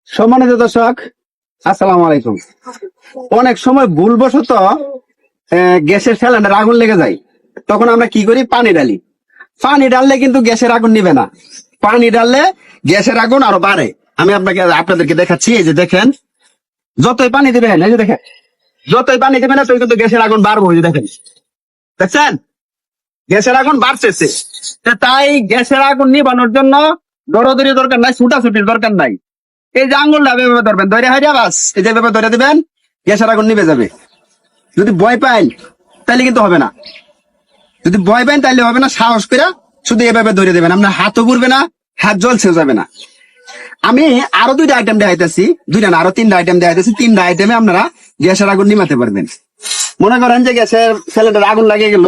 সম্মানিত দর্শক, আসসালামু আলাইকুম। অনেক সময় ভুলবশত গ্যাসের সিলিন্ডার আগুন লেগে যায়, তখন আমরা কি করি? পানি ঢালি। পানি ঢাললে কিন্তু গ্যাসের আগুন নিবে না, পানি ঢাললে গ্যাসের আগুন আরো বাড়ে। আমি আপনাদেরকে দেখাচ্ছি। এই যে দেখেন, যতই পানি দিবেন, এই যে দেখেন, যতই পানি দিবেন ততই কিন্তু গ্যাসের আগুন বাড়বো। এই যে দেখেন, দেখছেন গ্যাসের আগুন বাড়তেছে। তাই গ্যাসের আগুন নিবানোর জন্য দৌড়াদৌড়ি দরকার নাই, ছুটাছুটির দরকার নাই। এই যে আঙুলটা এভাবে ধরবেন, ধরে হারিয়া বাস এই যে এভাবে ধরে দিবেন, গ্যাসের আগুন নিভে যাবে। যদি ভয় পাইন তাহলে কিন্তু হবে না, যদি ভয় পাইন তাহলে হবে না। সাহস করে শুধু এভাবে ধরে দেবেন, আপনার হাতও ঘুরবে না, হাত জলছেও যাবে না। আমি আরো দুইটা আইটেম দেখাইতেছি, দুইটা না আরো তিনটা আইটেম দেখাইতেছি। তিনটা আইটেমে আপনারা গ্যাসের আগুন নিমাতে পারবেন। মনে করেন যে গ্যাসের সিলিন্ডার আগুন লাগিয়ে গেল,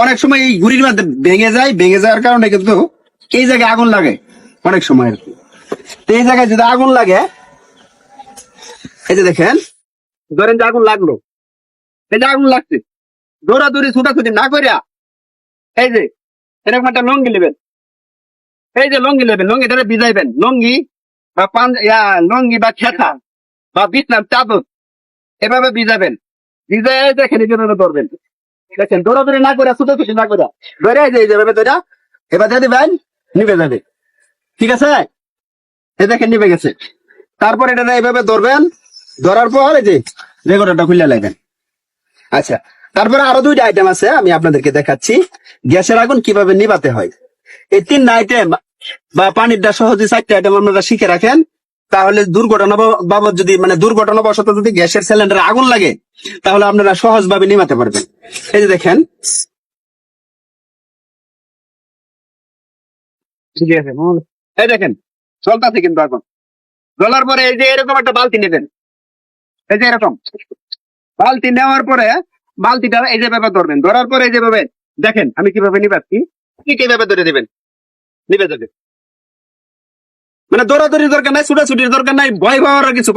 অনেক সময় এই গুড়ির মধ্যে ভেঙে যায়, ভেঙে যাওয়ার কারণে কিন্তু এই জায়গায় আগুন লাগে অনেক সময় আর কি। তো এই জায়গায় যদি আগুন লাগে, এই যে দেখেন, ধরেন যে আগুন লাগলো, এই যে আগুন লাগছে, দৌড়াদৌড়ি ছুটাছুটি না করিয়া এই যে এরকম একটা লঙ্গি নেবেন। এই যে লঙ্গি নেবেন, লঙ্গিটা ভিজাইবেন। লঙ্গি বা লঙ্গি বা খেতা বা বিছনার চাদর এভাবে ভিজাবেন। ভিজাই দেখেন এই জন্য ধরবেন। দেখেন, দৌড়াদৌড়ি না করে, ছুটাছুটি না করে ধরে এই যে এইভাবে ধরে এবার দিয়ে দিবেন, নিভে যাবে। ঠিক আছে, এই দেখেন নিভে গেছে। তারপর এটা এইভাবে ধরবেন, ধরার পর এই যে রেগুলেটরটা খুলে লাগবেন। আচ্ছা, তারপরে আরো দুইটা আইটেম আছে, আমি আপনাদেরকে দেখাচ্ছি গ্যাসের আগুন কিভাবে নিভাতে হয়। এই তিনটা আইটেম বা পানিরটা সহ যে চারটা আইটেম আপনারা শিখে রাখেন, তাহলে দুর্ঘটনা বাবদ যদি দুর্ঘটনা বশত যদি গ্যাসের সিলিন্ডারে আগুন লাগে, তাহলে আপনারা সহজভাবে নিভাতে পারবেন। এই যে দেখেন, ঠিক আছে, এই দেখেন চলতেছে কিন্তু আগুন। জ্বলার পরে এই যে এরকম একটা বালতি নেবেন, এই যে এরকম বালতি নেওয়ার পরে বালতিটা এই যে ভাবে ধরবেন। ধরার পরে এই যে ভাবে দেখেন আমি কিভাবে নিবাচ্ছি, ঠিক এইভাবে ধরে দিবেন, নিবে যাবে। দৌড়াদৌড়ির দরকার নাই, ছুটাছুটির দরকার নাই, ভয় পাওয়ার কিছু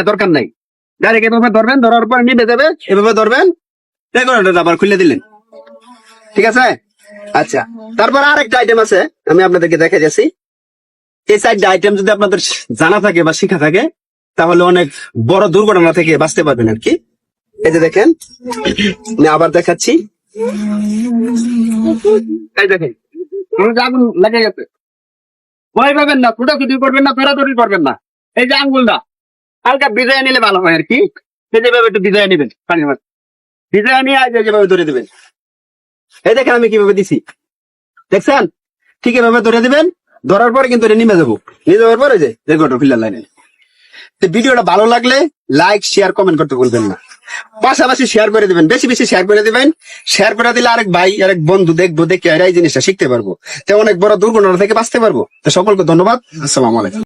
দরকার নাই। ডাইরেক্ট এভাবে ধরবেন, ধরার পর নিবে যাবে। এভাবে ধরবেন, রেগুলেটর আবার খুলে দিলেন। ঠিক আছে। আচ্ছা, তারপর আরেকটা আইটেম আছে, আমি আপনাদেরকে দেখে যাচ্ছি। এই চারটা আইটেম যদি আপনাদের জানা থাকে বা শিখা থাকে, তাহলে অনেক বড় দুর্ঘটনা থেকে বাঁচতে পারবেন আর কি। এই যে দেখেন, আমি আবার দেখাচ্ছি। এই দেখেন, আগুন লেগে গেছে, ভয় পাবেন না, ছুটাছুটি করবেন না, দৌড়াদৌড়ি করবেন না। এই যে আঙ্গুলটা হালকা ভিজাই নিলে ভালো হয় আর কি। যেভাবে একটু ভিজাই নিবেন, পানির মধ্যে ভিজাই নিয়ে যেভাবে ধরে দিবেন। এই দেখেন আমি কিভাবে দিছি, দেখছেন? ঠিক এভাবে ধরে দিবেন। ধরার পরে কিন্তু এটা নেমে যাবো, নিয়ে যাওয়ার পরে যে রেগুলেটর ফিল্টার লাইনে। ভিডিওটা ভালো লাগলে লাইক, শেয়ার, কমেন্ট করতে ভুলবেন না। পাশাপাশি শেয়ার করে দিবেন, বেশি বেশি শেয়ার করে দিবেন। শেয়ার করে দিলে আরেক ভাই, আরেক বন্ধু দেখবো, দেখে এই জিনিসটা শিখতে পারবো, তো অনেক বড় দুর্ঘটনা থেকে বাঁচতে পারবো। তো সকলকে ধন্যবাদ, আসসালামু আলাইকুম।